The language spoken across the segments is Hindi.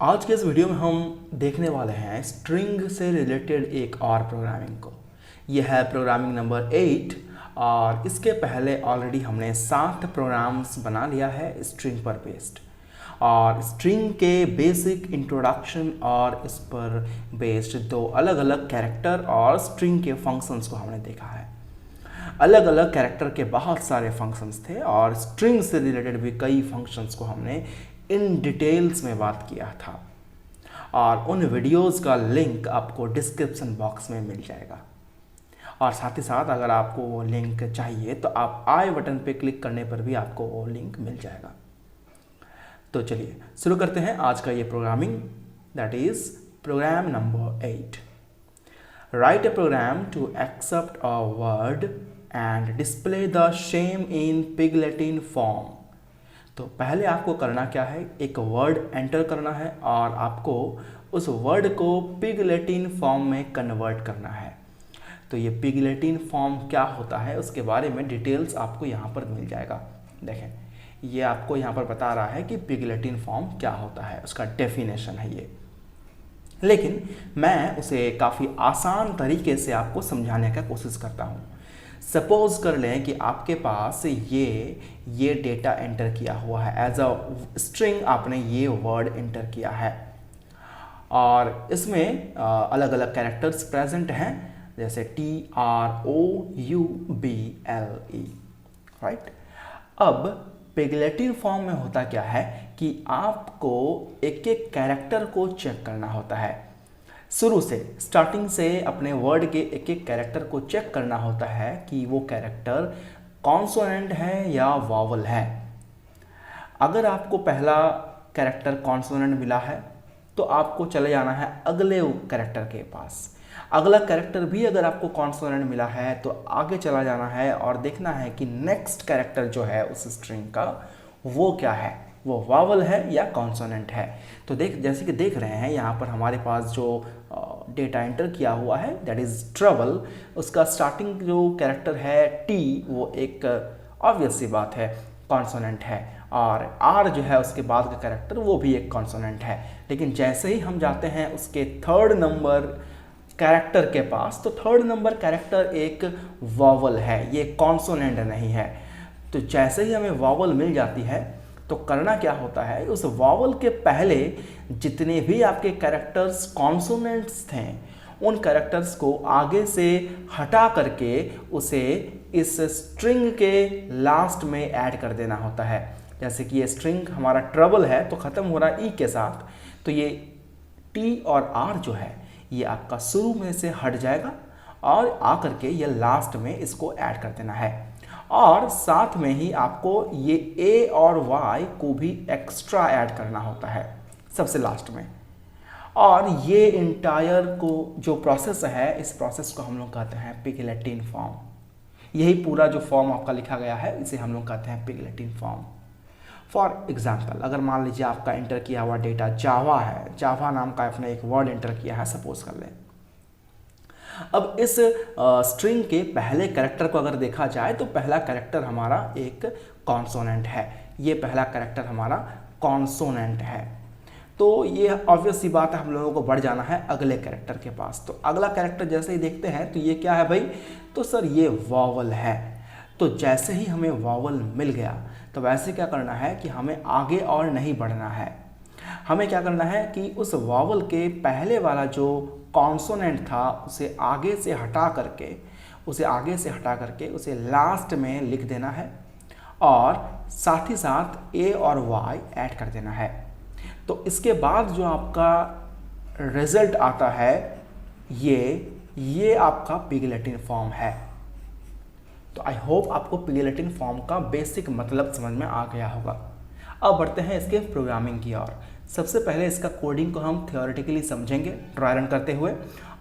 आज के इस वीडियो में हम देखने वाले हैं स्ट्रिंग से रिलेटेड एक और प्रोग्रामिंग को। यह है प्रोग्रामिंग नंबर 8 और इसके पहले ऑलरेडी हमने 7 प्रोग्राम्स बना लिया है स्ट्रिंग पर बेस्ड। और स्ट्रिंग के बेसिक इंट्रोडक्शन और इस पर बेस्ड 2 अलग अलग कैरेक्टर और स्ट्रिंग के फंक्शंस को हमने देखा है। अलग अलग कैरेक्टर के बहुत सारे फंक्शंस थे और स्ट्रिंग से रिलेटेड भी कई फंक्शंस को हमने इन डिटेल्स में बात किया था और उन वीडियोस का लिंक आपको डिस्क्रिप्शन बॉक्स में मिल जाएगा। और साथ ही साथ अगर आपको वो लिंक चाहिए तो आप आई बटन पे क्लिक करने पर भी आपको वो लिंक मिल जाएगा। तो चलिए शुरू करते हैं आज का ये programming, that is program number 8। Write a program to accept a word and display the same in pig Latin form। तो पहले आपको करना क्या है, एक वर्ड एंटर करना है और आपको उस वर्ड को पिग लैटिन फॉर्म में कन्वर्ट करना है। तो ये पिग लैटिन फॉर्म क्या होता है उसके बारे में डिटेल्स आपको यहाँ पर मिल जाएगा। देखें, ये आपको यहाँ पर बता रहा है कि पिग लैटिन फॉर्म क्या होता है, उसका डेफिनेशन है ये। लेकिन मैं उसे काफ़ी आसान तरीके से आपको समझाने का कोशिश करता हूँ। सपोज कर लें कि आपके पास ये डेटा एंटर किया हुआ है, एज अ स्ट्रिंग आपने ये वर्ड एंटर किया है और इसमें अलग अलग कैरेक्टर्स प्रेजेंट हैं, जैसे TROUBLE, राइट। अब पिग फॉर्म में होता क्या है कि आपको एक एक कैरेक्टर को चेक करना होता है। शुरू से, स्टार्टिंग से अपने वर्ड के एक एक कैरेक्टर को चेक करना होता है कि वो कैरेक्टर कॉन्सोनेंट है या वॉवल है। अगर आपको पहला कैरेक्टर कॉन्सोनेंट मिला है तो आपको चले जाना है अगले कैरेक्टर के पास। अगला कैरेक्टर भी अगर आपको कॉन्सोनेंट मिला है तो आगे चला जाना है और देखना है कि नेक्स्ट कैरेक्टर जो है उस स्ट्रिंग का वो क्या है, वो वावल है या कॉन्सोनेंट है। तो जैसे कि देख रहे हैं यहाँ पर हमारे पास जो डेटा एंटर किया हुआ है दैट इज़ ट्रबल, उसका स्टार्टिंग जो कैरेक्टर है टी, वो एक ऑब्वियस सी बात है कॉन्सोनेंट है, और आर जो है उसके बाद का कैरेक्टर वो भी एक कॉन्सोनेंट है। लेकिन जैसे ही हम जाते हैं उसके थर्ड नंबर कैरेक्टर के पास, तो थर्ड नंबर कैरेक्टर एक वॉवल है, ये कॉन्सोनेंट नहीं है। तो जैसे ही हमें वॉवल मिल जाती है तो करना क्या होता है, उस वॉवल के पहले जितने भी आपके कैरेक्टर्स कॉन्सोनेंट्स थे उन कैरेक्टर्स को आगे से हटा करके उसे इस स्ट्रिंग के लास्ट में ऐड कर देना होता है। जैसे कि ये स्ट्रिंग हमारा ट्रबल है तो ख़त्म हो रहा ई के साथ, तो ये टी और आर जो है ये आपका शुरू में से हट जाएगा और आकर के ये लास्ट में इसको ऐड कर देना है। और साथ में ही आपको ये ए और वाई को भी एक्स्ट्रा ऐड करना होता है सबसे लास्ट में। और ये इंटायर को जो प्रोसेस है, इस प्रोसेस को हम लोग कहते हैं पिग लैटिन फॉर्म। यही पूरा जो फॉर्म आपका लिखा गया है इसे हम लोग कहते हैं pig Latin form. For example, अगर मान लीजिए आपका एंटर किया हुआ डेटा जावा है, जावा नाम का आपने एक वर्ड एंटर किया है, सपोज कर लें। अब इस स्ट्रिंग के पहले कैरेक्टर को अगर देखा जाए तो पहला कैरेक्टर हमारा एक कॉन्सोनेंट है, ये पहला कैरेक्टर हमारा कॉन्सोनेंट है। तो ये ऑब्वियस सी बात है, हम लोगों को बढ़ जाना है अगले कैरेक्टर के पास। तो अगला कैरेक्टर जैसे ही देखते हैं तो ये क्या है भाई, तो सर ये वॉवल है। तो जैसे ही हमें वॉवल मिल गया तो वैसे क्या करना है कि हमें आगे और नहीं बढ़ना है। हमें क्या करना है कि उस वॉवल के पहले वाला जो कॉन्सोनेंट था उसे आगे से हटा करके उसे लास्ट में लिख देना है और साथ ही साथ ए और वाई ऐड कर देना है। तो इसके बाद जो आपका रिजल्ट आता है ये आपका पिग लैटिन फॉर्म है। तो आई होप आपको पिग लैटिन फॉर्म का बेसिक मतलब समझ में आ गया होगा। अब बढ़ते हैं इसके प्रोग्रामिंग की ओर। सबसे पहले इसका कोडिंग को हम थियोरेटिकली समझेंगे ट्राई रन करते हुए,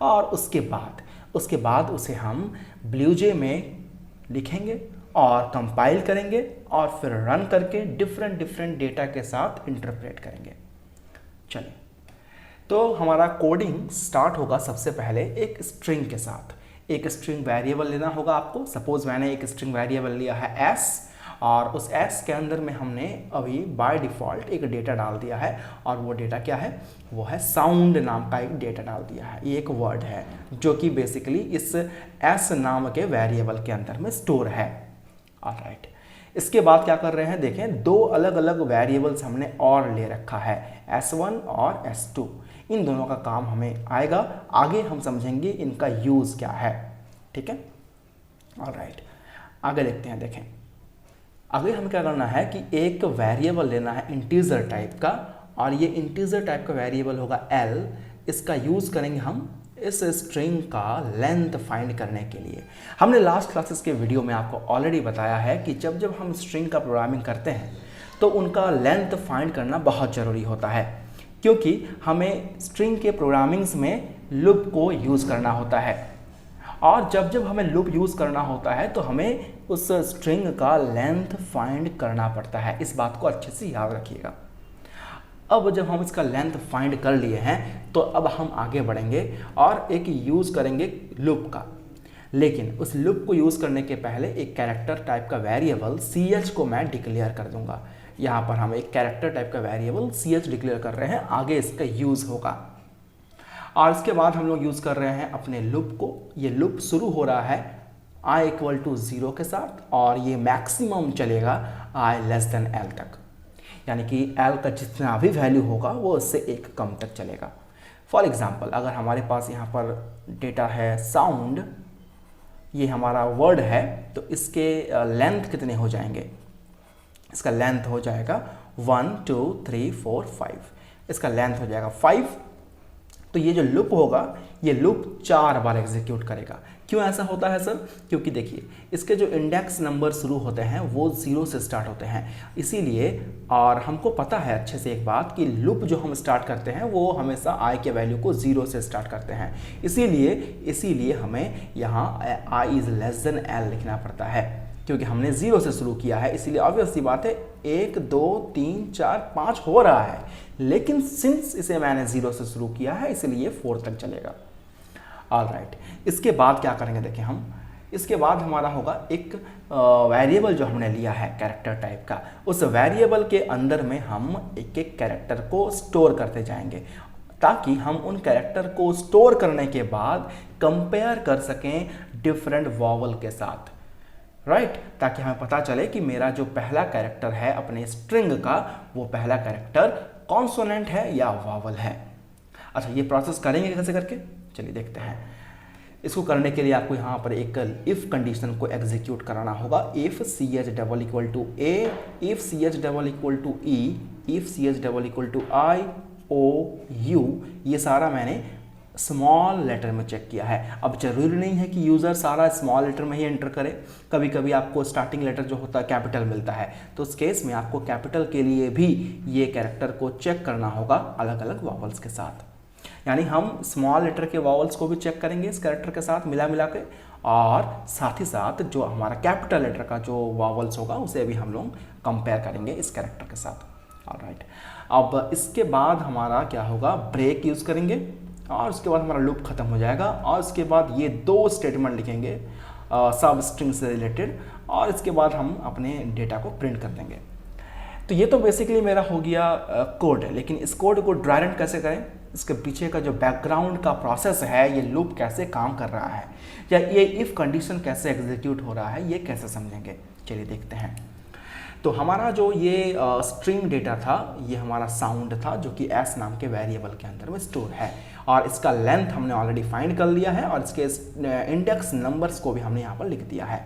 और उसके बाद उसे हम ब्लूजे में लिखेंगे और कंपाइल करेंगे और फिर रन करके डिफरेंट डेटा के साथ इंटरप्रेट करेंगे। चलिए, तो हमारा कोडिंग स्टार्ट होगा सबसे पहले एक स्ट्रिंग के साथ। एक स्ट्रिंग वेरिएबल लेना होगा आपको। सपोज मैंने एक स्ट्रिंग वेरिएबल लिया है s और उस s के अंदर में हमने अभी बाय डिफ़ॉल्ट एक डेटा डाल दिया है, और वो डेटा क्या है, वो है साउंड नाम का एक डेटा डाल दिया है। ये एक वर्ड है जो कि बेसिकली इस s नाम के वेरिएबल के अंदर में स्टोर है। ऑलराइट, इसके बाद क्या कर रहे हैं, देखें दो अलग अलग वेरिएबल्स हमने और ले रखा है, s1 और s2। इन दोनों का काम हमें आएगा, आगे हम समझेंगे इनका यूज़ क्या है। ठीक है, ऑलराइट, आगे देखते हैं। देखें आगे हमें क्या करना है कि एक वेरिएबल लेना है इंटीजर टाइप का, और ये इंटीजर टाइप का वेरिएबल होगा l। इसका यूज़ करेंगे हम इस स्ट्रिंग का लेंथ फाइंड करने के लिए। हमने लास्ट क्लासेस के वीडियो में आपको ऑलरेडी बताया है कि जब जब हम स्ट्रिंग का प्रोग्रामिंग करते हैं तो उनका लेंथ फाइंड करना बहुत ज़रूरी होता है, क्योंकि हमें स्ट्रिंग के प्रोग्रामिंग्स में लूप को यूज़ करना होता है, और जब जब हमें लूप यूज़ करना होता है तो हमें उस स्ट्रिंग का लेंथ फाइंड करना पड़ता है। इस बात को अच्छे से याद रखिएगा। अब जब हम इसका लेंथ फाइंड कर लिए हैं तो अब हम आगे बढ़ेंगे और एक यूज़ करेंगे लूप का। लेकिन उस लूप को यूज़ करने के पहले एक कैरेक्टर टाइप का वेरिएबल ch को मैं डिक्लेयर कर दूंगा। यहाँ पर हम एक कैरेक्टर टाइप का वेरिएबल ch डिक्लेयर कर रहे हैं, आगे इसका यूज़ होगा। और इसके बाद हम लोग यूज़ कर रहे हैं अपने लूप को। ये लूप शुरू हो रहा है i = 0 के साथ, और ये मैक्सिमम चलेगा i l तक, यानी कि l का जितना भी वैल्यू होगा वो उससे एक कम तक चलेगा। फॉर एग्जांपल, अगर हमारे पास यहाँ पर डेटा है साउंड, ये हमारा वर्ड है, तो इसके लेंथ कितने हो जाएंगे, इसका लेंथ हो जाएगा 1 2 3 4 5, इसका लेंथ हो जाएगा 5। तो ये जो लूप होगा ये लूप 4 बार एग्जीक्यूट करेगा। क्यों ऐसा होता है सर? क्योंकि देखिए इसके जो इंडेक्स नंबर शुरू होते हैं वो 0 से स्टार्ट होते हैं, इसीलिए। और हमको पता है अच्छे से एक बात कि लूप जो हम स्टार्ट करते हैं वो हमेशा i के वैल्यू को 0 से स्टार्ट करते हैं, इसीलिए हमें यहाँ i l लिखना पड़ता है, क्योंकि हमने 0 से शुरू किया है। इसीलिए ऑब्वियस सी बात है 1 2 3 4 5 हो रहा है, लेकिन सिंस इसे मैंने 0 से शुरू किया है इसलिए 4 तक चलेगा। ऑलराइट, इसके बाद क्या करेंगे, देखें हम इसके बाद हमारा होगा एक वेरिएबल जो हमने लिया है कैरेक्टर टाइप का, उस वेरिएबल के अंदर में हम एक एक कैरेक्टर को स्टोर करते जाएंगे, ताकि हम उन कैरेक्टर को स्टोर करने के बाद कंपेयर कर सकें डिफरेंट वॉवल के साथ। राइट, ताकि हमें पता चले कि मेरा जो पहला कैरेक्टर है अपने स्ट्रिंग का, वो पहला कैरेक्टर कॉन्सोनेंट है या वॉवल है। अच्छा, ये प्रोसेस करेंगे कैसे करके, चलिए देखते हैं। इसको करने के लिए आपको यहाँ पर एक इफ़ कंडीशन को एग्जीक्यूट कराना होगा। If ch =a, if ch =e, if ch =i o u, ये सारा मैंने स्मॉल लेटर में चेक किया है। अब जरूरी नहीं है कि यूज़र सारा स्मॉल लेटर में ही एंटर करे, कभी कभी आपको स्टार्टिंग लेटर जो होता है कैपिटल मिलता है, तो उस केस में आपको कैपिटल के लिए भी ये कैरेक्टर को चेक करना होगा अलग अलग वॉवल्स के साथ। यानी हम स्मॉल लेटर के वॉवल्स को भी चेक करेंगे इस कैरेक्टर के साथ मिला के, और साथ ही साथ जो हमारा कैपिटल लेटर का जो वॉवल्स होगा उसे भी हम लोग कंपेयर करेंगे इस कैरेक्टर के साथ। ऑलराइट, अब इसके बाद हमारा क्या होगा, ब्रेक यूज़ करेंगे, और उसके बाद हमारा लूप खत्म हो जाएगा, और उसके बाद ये 2 स्टेटमेंट लिखेंगे सब स्ट्रिंग से रिलेटेड, और इसके बाद हम अपने डेटा को प्रिंट कर देंगे। तो ये तो बेसिकली मेरा हो गया कोड, लेकिन इस कोड को ड्राई रन कैसे करें, इसके पीछे का जो बैकग्राउंड का प्रोसेस है, ये लूप कैसे काम कर रहा है, या ये इफ़ कंडीशन कैसे एग्जीक्यूट हो रहा है, ये कैसे समझेंगे, चलिए देखते हैं। तो हमारा जो ये स्ट्रिंग डेटा था, ये हमारा साउंड था जो कि s नाम के वेरिएबल के अंदर में स्टोर है, और इसका लेंथ हमने ऑलरेडी फाइंड कर लिया है, और इसके इंडेक्स नंबर्स को भी हमने यहाँ पर लिख दिया है।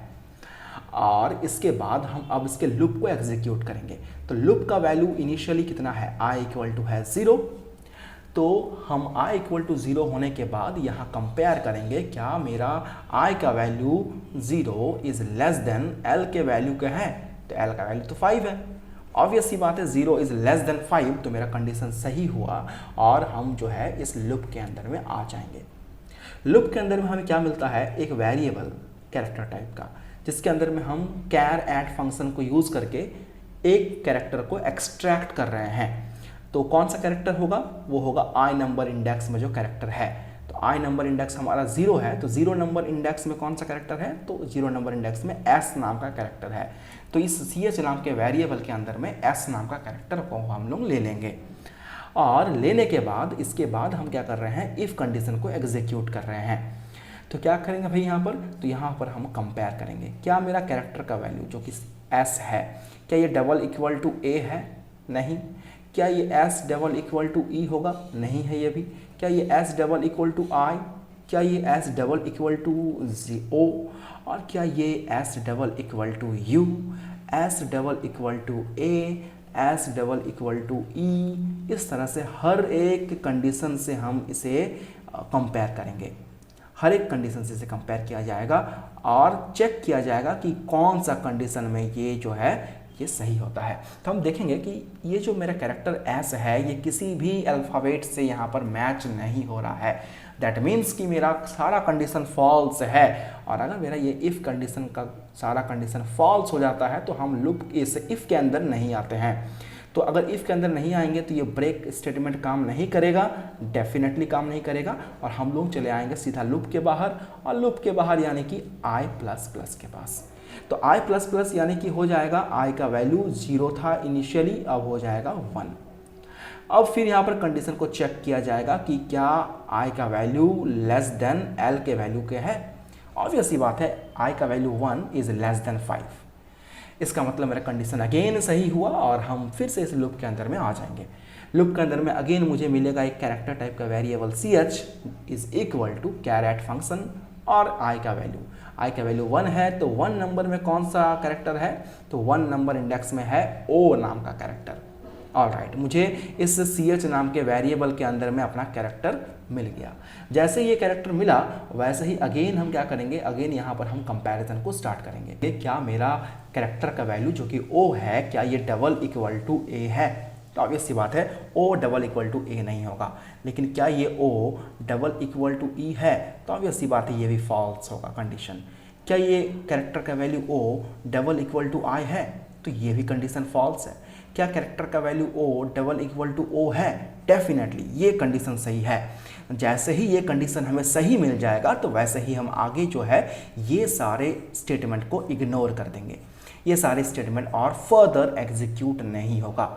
और इसके बाद हम अब इसके लूप को एग्जीक्यूट करेंगे। तो लूप का वैल्यू इनिशियली कितना है, i = 0, तो हम i = 0 होने के बाद यहाँ कंपेयर करेंगे, क्या मेरा i का वैल्यू 0 इज़ < l के वैल्यू क्या है, तो l का वैल्यू तो 5 है। ऑब्वियस सी बात है 0 इज़ < 5, तो मेरा कंडीशन सही हुआ, और हम जो है इस लूप के अंदर में आ जाएंगे। लूप के अंदर में हमें क्या मिलता है, एक वेरिएबल कैरेक्टर टाइप का, जिसके अंदर में हम char फंक्शन को यूज़ करके एक कैरेक्टर को एक्सट्रैक्ट कर रहे हैं। तो कौन सा कैरेक्टर होगा, वो होगा i नंबर इंडेक्स में जो कैरेक्टर है। तो आई नंबर इंडेक्स हमारा 0 है, तो 0 नंबर इंडेक्स में कौन सा कैरेक्टर है, तो 0 नंबर इंडेक्स में एस नाम का कैरेक्टर है। तो इस सी एच नाम के वेरिएबल के अंदर में एस नाम का कैरेक्टर को हम लोग ले लेंगे, और लेने के बाद इसके बाद हम क्या कर रहे हैं, इफ़ कंडीशन को एग्जीक्यूट कर रहे हैं। तो क्या करेंगे भाई यहाँ पर, तो यहाँ पर हम कंपेयर करेंगे, क्या मेरा कैरेक्टर का वैल्यू जो कि एस है, क्या ये डबल इक्वल टू ए है, नहीं। क्या ये S double equal to E होगा, नहीं है ये भी। क्या ये S double equal to I, क्या ये S double equal to O, और क्या ये S double equal to U, S double equal to A, S double equal to E. इस तरह से हर एक कंडीशन से हम इसे कंपेयर करेंगे, हर एक कंडीशन से इसे कंपेयर किया जाएगा और चेक किया जाएगा कि कौन सा कंडीशन में ये जो है ये सही होता है। तो हम देखेंगे कि ये जो मेरा कैरेक्टर एस है ये किसी भी अल्फ़ाबेट से यहाँ पर मैच नहीं हो रहा है। दैट मीन्स कि मेरा सारा कंडीशन फॉल्स है, और अगर मेरा ये इफ़ कंडीशन का सारा कंडीशन फॉल्स हो जाता है तो हम लूप इस इफ़ के अंदर नहीं आते हैं। तो अगर इफ़ के अंदर नहीं आएंगे तो ये ब्रेक स्टेटमेंट काम नहीं करेगा, डेफिनेटली काम नहीं करेगा, और हम लोग चले आएंगे सीधा लूप के बाहर, और लूप के बाहर यानी कि आई प्लस प्लस के पास। तो आई प्लस प्लस यानी कि हो जाएगा, आई का वैल्यू 0 था इनिशियली, अब हो जाएगा 1। अब फिर यहाँ पर कंडीशन को चेक किया जाएगा कि क्या आई का वैल्यू लेस देन एल के वैल्यू के है। ऑब्वियस सी बात है, आई का वैल्यू 1 इज लेस देन 5। इसका मतलब मेरा कंडीशन अगेन सही हुआ, और हम फिर से इस लूप के अंदर में आ जाएंगे। लूप के अंदर में अगेन मुझे मिलेगा एक कैरेक्टर टाइप का variable C H is equal to caret function, और आई का वैल्यू 1 है, तो 1 नंबर में कौन सा कैरेक्टर है, तो 1 नंबर इंडेक्स में है ओ नाम का कैरेक्टर। ऑलराइट, मुझे इस सी एच नाम के वेरिएबल के अंदर में अपना कैरेक्टर मिल गया। जैसे ये कैरेक्टर मिला वैसे ही अगेन हम क्या करेंगे, अगेन यहाँ पर हम कंपैरिजन को स्टार्ट करेंगे। क्या मेरा कैरेक्टर का वैल्यू जो कि ओ है, क्या ये डबल इक्वल टू ए है, तो ऑब्वियस सी बात है ओ डबल इक्वल टू ए नहीं होगा। लेकिन क्या ये ओ डबल इक्वल टू ई है, तो ऑब्वियस सी बात है ये भी फॉल्स होगा कंडीशन। क्या ये कैरेक्टर का value O double equal to I है, तो ये भी कंडीशन फॉल्स है। क्या कैरेक्टर का value O double equal to O है, डेफिनेटली ये कंडीशन सही है। जैसे ही ये कंडीशन हमें सही मिल जाएगा तो वैसे ही हम आगे जो है ये सारे स्टेटमेंट को इग्नोर कर देंगे, ये सारे स्टेटमेंट और फर्दर एग्जीक्यूट नहीं होगा।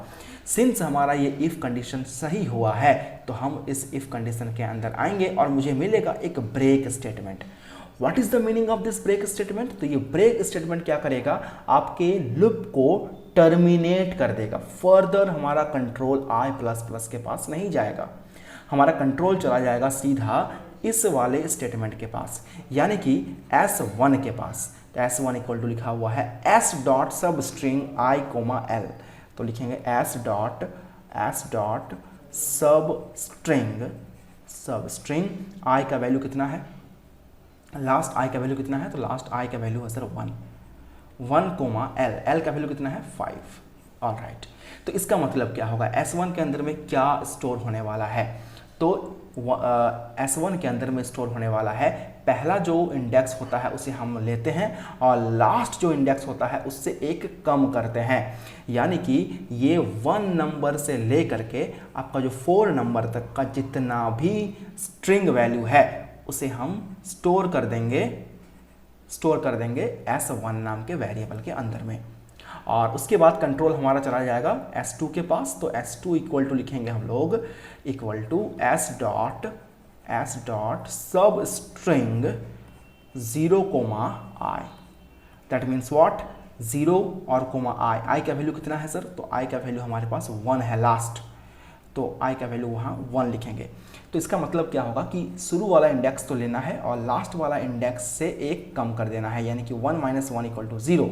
सिंस हमारा ये इफ़ कंडीशन सही हुआ है तो हम इस इफ़ कंडीशन के अंदर आएंगे और मुझे मिलेगा एक break statement. What is the meaning of this break statement, तो ये ब्रेक स्टेटमेंट क्या करेगा, आपके लूप को टर्मिनेट कर देगा। फर्दर हमारा कंट्रोल आई प्लस प्लस के पास नहीं जाएगा, हमारा कंट्रोल चला जाएगा सीधा इस वाले स्टेटमेंट के पास, यानी कि S1 के पास। तो S1 इक्वल टू लिखा हुआ है S dot substring I comma L, तो लिखेंगे S dot substring I का वैल्यू कितना है, लास्ट I का वैल्यू कितना है, तो लास्ट I का वैल्यू है सर 1 कोमा L का वैल्यू कितना है 5। ऑलराइट, तो इसका मतलब क्या होगा, S1 के अंदर में क्या स्टोर होने वाला है, तो S1 के अंदर में स्टोर होने वाला है पहला जो इंडेक्स होता है उसे हम लेते हैं और लास्ट जो इंडेक्स होता है उससे एक कम करते हैं, यानी कि ये 1 नंबर से ले करके आपका जो 4 नंबर तक का जितना भी स्ट्रिंग वैल्यू है उसे हम स्टोर कर देंगे S1 नाम के वेरिएबल के अंदर में। और उसके बाद कंट्रोल हमारा चला जाएगा S2 के पास, तो S2 इक्वल टू लिखेंगे हम लोग equal to S dot substring 0 comma I। That means what, 0 और कोमा I का वैल्यू कितना है सर, तो I का वैल्यू हमारे पास 1 है लास्ट, तो I का वैल्यू वहाँ 1 लिखेंगे। तो इसका मतलब क्या होगा कि शुरू वाला इंडेक्स तो लेना है और लास्ट वाला इंडेक्स से एक कम कर देना है, यानी कि 1 - 1 इक्वल टू 0।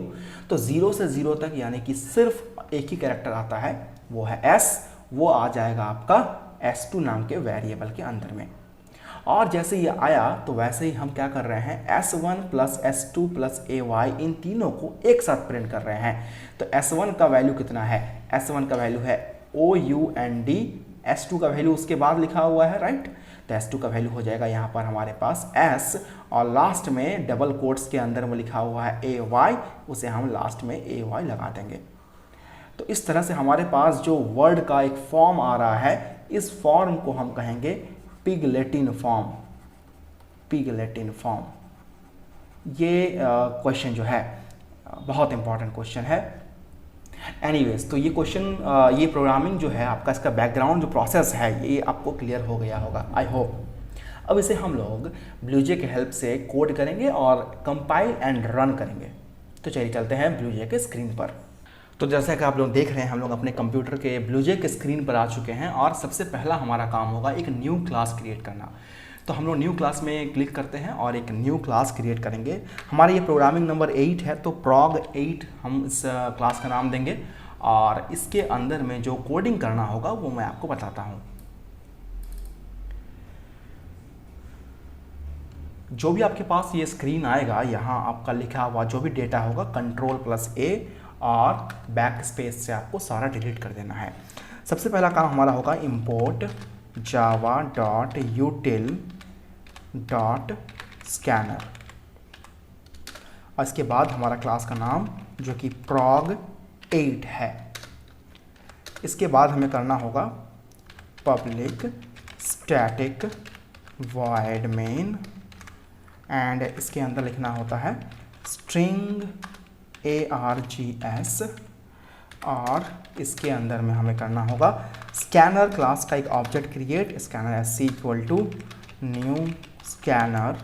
तो 0 से 0 तक यानी कि सिर्फ एक ही कैरेक्टर आता है, वो है S, वो आ जाएगा आपका S2 नाम के वेरिएबल के अंदर में। और जैसे ये आया तो वैसे ही हम क्या कर रहे हैं, S1 plus S2 plus AY इन तीनों को एक साथ प्रिंट कर रहे हैं। तो S1 का वैल्यू कितना है, S1 का वैल्यू है OUND, S2 का वैल्यू उसके बाद लिखा हुआ है, राइट। तो S2 का वैल्यू हो जाएगा यहाँ पर हमारे पास S, और लास्ट में डबल कोट्स के अंदर में लिखा हुआ है AY, उसे हम लास्ट में AY लगा देंगे। तो इस तरह से हमारे पास जो वर्ड का एक फॉर्म आ रहा है, इस फॉर्म को हम कहेंगे पिगलेटिन फॉर्म। पिगलेटिन फॉर्म। ये क्वेश्चन जो है बहुत इंपॉर्टेंट क्वेश्चन है। एनीवेज, तो ये क्वेश्चन, ये प्रोग्रामिंग जो है आपका, इसका बैकग्राउंड जो प्रोसेस है ये आपको क्लियर हो गया होगा, आई होप। अब इसे हम लोग ब्लूजे के हेल्प से कोड करेंगे और कंपाइल एंड रन करेंगे। तो चलिए चलते हैं ब्लूजे के स्क्रीन पर। तो जैसा कि आप लोग देख रहे हैं, हम लोग अपने कंप्यूटर के ब्लूजे के स्क्रीन पर आ चुके हैं और सबसे पहला हमारा काम होगा एक न्यू क्लास क्रिएट करना। तो हम लोग न्यू क्लास में क्लिक करते हैं और एक न्यू क्लास क्रिएट करेंगे। हमारा ये प्रोग्रामिंग नंबर 8 है, तो prog8 हम इस क्लास का नाम देंगे और इसके अंदर में जो कोडिंग करना होगा वो मैं आपको बताता हूँ। जो भी आपके पास ये स्क्रीन आएगा, यहाँ आपका लिखा हुआ जो भी डेटा होगा Ctrl+A और बैक स्पेस से आपको सारा डिलीट कर देना है। सबसे पहला काम हमारा होगा import java.util.scanner और इसके बाद हमारा क्लास का नाम जो कि prog8 है। इसके बाद हमें करना होगा public static void main and इसके अंदर लिखना होता है string args और इसके अंदर में हमें करना होगा स्कैनर क्लास का एक object create, scanner sc equal to new scanner.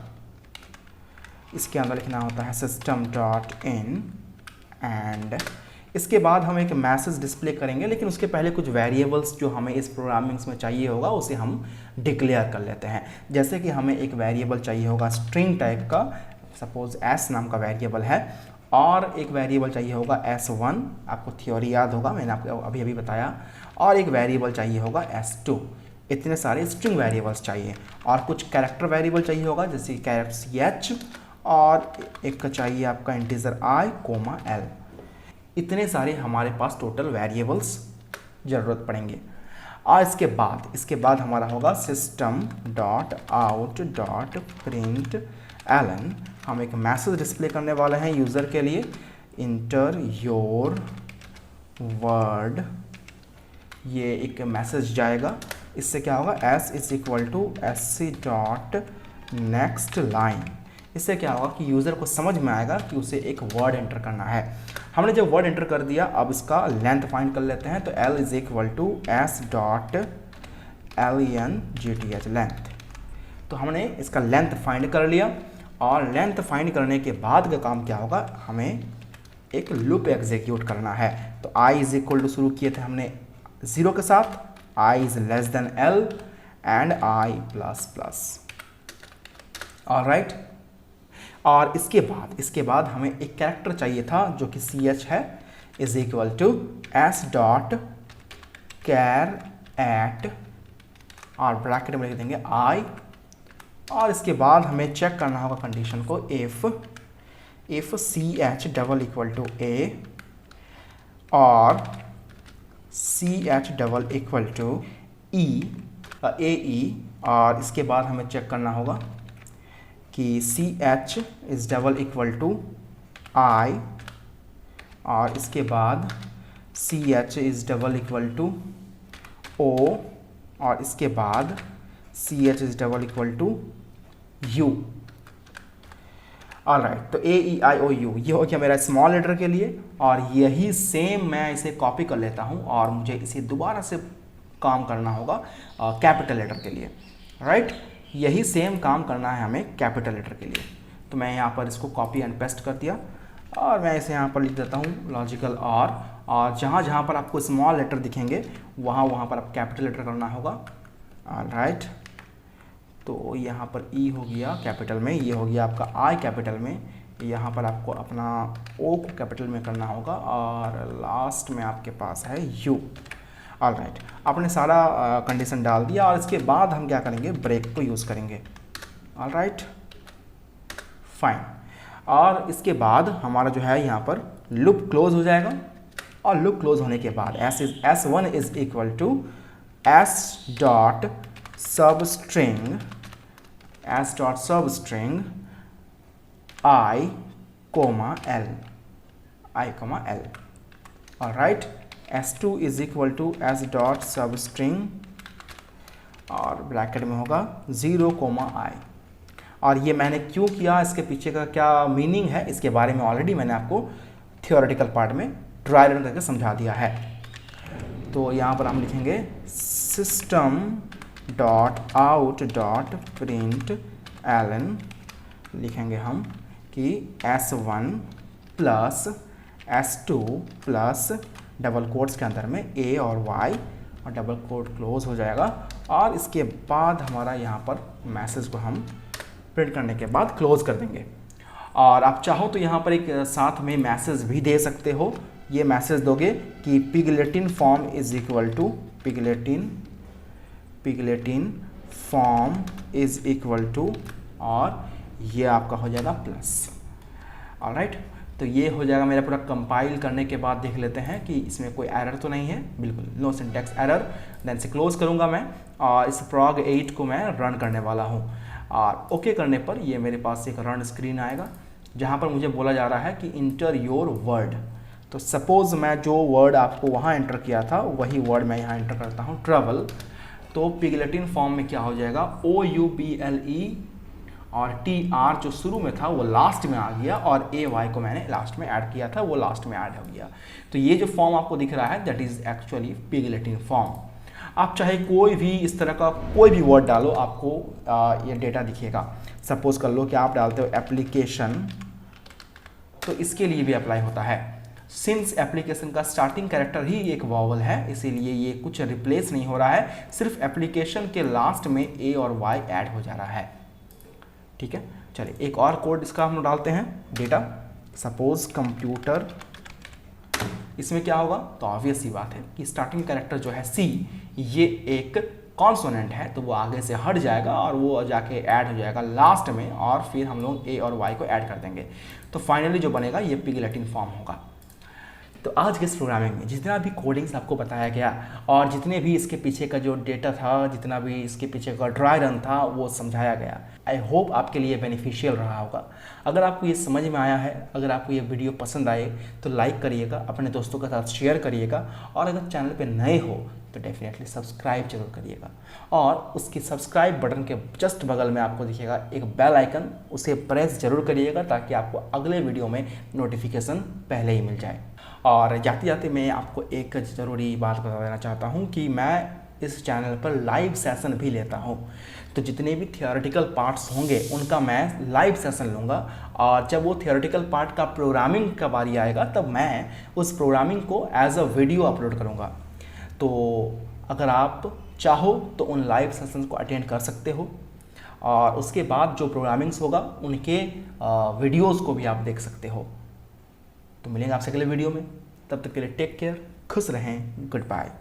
इसके अंदर लिखना होता है system.in एंड इसके बाद हम एक मैसेज डिस्प्ले करेंगे, लेकिन उसके पहले कुछ वेरिएबल्स जो हमें इस प्रोग्रामिंग्स में चाहिए होगा उसे हम डिक्लेयर कर लेते हैं। जैसे कि हमें एक वेरिएबल चाहिए होगा स्ट्रिंग टाइप का, सपोज s नाम का वेरिएबल है, और एक वेरिएबल चाहिए होगा s1, आपको थ्योरी याद होगा, मैंने आपको अभी अभी बताया, और एक वेरिएबल चाहिए होगा s2। इतने सारे स्ट्रिंग वेरिएबल्स चाहिए और कुछ कैरेक्टर वेरिएबल चाहिए होगा जैसे कैरेक्टर ch और एक चाहिए आपका इंटीजर i, l। इतने सारे हमारे पास टोटल वेरिएबल्स ज़रूरत पड़ेंगे। और इसके बाद हमारा होगा system.out.println। हम एक मैसेज डिस्प्ले करने वाले हैं यूज़र के लिए, इंटर योर वर्ड। ये एक मैसेज जाएगा, इससे क्या होगा s is equal to sc.next line. इससे क्या होगा कि यूज़र को समझ में आएगा कि उसे एक वर्ड एंटर करना है। हमने जब वर्ड एंटर कर दिया, अब इसका लेंथ फाइंड कर लेते हैं। तो l is equal to s.length length. तो हमने इसका लेंथ फाइंड कर लिया और लेंथ फाइंड करने के बाद का काम क्या होगा, हमें एक लूप एग्जीक्यूट करना है। तो i इज इक्वल टू शुरू किए थे हमने 0 के साथ, i is less than l and i plus plus. Alright, और इसके बाद हमें एक कैरेक्टर चाहिए था जो कि ch है, इज इक्वल टू s.char@ और ब्रैकेट में लिख देंगे i। और इसके बाद हमें चेक करना होगा कंडीशन को, if ch double equal to a और ch double equal to ae। और इसके बाद हमें चेक करना होगा कि ch is double equal to i और इसके बाद ch is double equal to o और इसके बाद ch is double equal to u। Alright, तो a e i o u ये हो गया मेरा स्मॉल लेटर के लिए, और यही सेम मैं इसे कॉपी कर लेता हूँ और मुझे इसे दोबारा से काम करना होगा कैपिटल लेटर के लिए। राइट, यही सेम काम करना है हमें कैपिटल लेटर के लिए। तो मैं यहाँ पर इसको कॉपी एंड पेस्ट कर दिया और मैं इसे यहाँ पर लिख देता हूँ लॉजिकल और जहाँ पर आपको स्मॉल लेटर दिखेंगे वहाँ पर आप कैपिटल लेटर करना होगा। ऑलराइट, तो यहाँ पर ई हो गया कैपिटल में, ये हो गया आपका आई कैपिटल में, यहाँ पर आपको अपना ओ को कैपिटल में करना होगा और लास्ट में आपके पास है यू। ऑलराइट, आपने सारा कंडीशन डाल दिया और इसके बाद हम क्या करेंगे, ब्रेक को यूज़ करेंगे। Alright, fine. और इसके बाद हमारा जो है यहाँ पर लूप क्लोज हो जाएगा और लूप क्लोज होने के बाद s1 is equal to s.substring i, l। Alright, s2 is equal to s.substring और ब्रैकेट में होगा 0, i। और ये मैंने क्यों किया, इसके पीछे का क्या मीनिंग है, इसके बारे में ऑलरेडी मैंने आपको थियोरेटिकल पार्ट में ड्राई रन करके समझा दिया है। तो यहाँ पर हम लिखेंगे system dot out dot println, लिखेंगे हम कि S1 plus S2 plus double quotes के अंदर में A और Y, और डबल कोट क्लोज हो जाएगा, और इसके बाद हमारा यहाँ पर मैसेज को हम प्रिंट करने के बाद क्लोज कर देंगे। और आप चाहो तो यहाँ पर एक साथ में मैसेज भी दे सकते हो। ये मैसेज दोगे कि pig latin form is equal to pig latin form is equal to, और ये आपका हो जाएगा प्लस। ऑलराइट, तो ये हो जाएगा मेरा पूरा कंपाइल करने के बाद देख लेते हैं कि इसमें कोई एरर तो नहीं है, बिल्कुल नो सिंटैक्स एरर। देन से क्लोज करूँगा मैं, और इस prog 8 को मैं रन करने वाला हूँ। और ओके करने पर ये मेरे पास एक रन स्क्रीन आएगा जहाँ पर मुझे बोला जा रहा है कि इंटर योर वर्ड। तो सपोज़ मैं जो वर्ड आपको वहाँ एंटर किया था वही वर्ड मैं यहाँ एंटर करता हूँ, ट्रैवल। तो पिगलेटिन फॉर्म में क्या हो जाएगा, OUBLE और TR जो शुरू में था वो लास्ट में आ गया, और AY को मैंने लास्ट में ऐड किया था, वो लास्ट में ऐड हो गया। तो ये जो फॉर्म आपको दिख रहा है दैट इज़ एक्चुअली पिगलेटिन फॉर्म। आप चाहे कोई भी इस तरह का कोई भी वर्ड डालो, आपको ये डेटा दिखेगा। सपोज कर लो कि आप डालते हो एप्लीकेशन, तो इसके लिए भी अप्लाई होता है। सिंस एप्लीकेशन का स्टार्टिंग कैरेक्टर ही एक वॉवल है, इसीलिए ये कुछ रिप्लेस नहीं हो रहा है, सिर्फ एप्लीकेशन के लास्ट में A और Y ऐड हो जा रहा है। ठीक है, चलिए एक और कोड इसका हम डालते हैं, डेटा सपोज कंप्यूटर। इसमें क्या होगा, तो ऑब्वियस सी बात है कि स्टार्टिंग कैरेक्टर जो है C, ये एक कॉन्सोनेंट है, तो वो आगे से हट जाएगा और वो जाके ऐड हो जाएगा लास्ट में, और फिर हम लोग A और Y को ऐड कर देंगे। तो फाइनली जो बनेगा ये पिगलेटिन फॉर्म होगा। तो आज के इस प्रोग्रामिंग में जितना भी कोडिंग्स आपको बताया गया, और जितने भी इसके पीछे का जो डेटा था, जितना भी इसके पीछे का ड्राई रन था, वो समझाया गया। आई होप आपके लिए बेनिफिशियल रहा होगा। अगर आपको ये समझ में आया है, अगर आपको ये वीडियो पसंद आए तो लाइक करिएगा, अपने दोस्तों के साथ शेयर करिएगा, और अगर चैनल पे नए हो तो डेफिनेटली सब्सक्राइब जरूर करिएगा। और उसकी सब्सक्राइब बटन के जस्ट बगल में आपको दिखेगा एक बेल आइकन, उसे प्रेस जरूर करिएगा ताकि आपको अगले वीडियो में नोटिफिकेशन पहले ही मिल जाए। और जाते जाते मैं आपको एक ज़रूरी बात बता देना चाहता हूँ कि मैं इस चैनल पर लाइव सेशन भी लेता हूँ। तो जितने भी थियोरेटिकल पार्ट्स होंगे उनका मैं लाइव सेशन लूँगा, और जब वो थियोरेटिकल पार्ट का प्रोग्रामिंग का बारी आएगा तब मैं उस प्रोग्रामिंग को एज अ वीडियो अपलोड करूँगा। तो अगर आप चाहो तो उन लाइव सेशंस को अटेंड कर सकते हो, और उसके बाद जो प्रोग्रामिंग्स होगा उनके वीडियोज़ को भी आप देख सकते हो। तो मिलेंगे आपसे अगले वीडियो में, तब तक के लिए टेक केयर, खुश रहें, गुड बाय।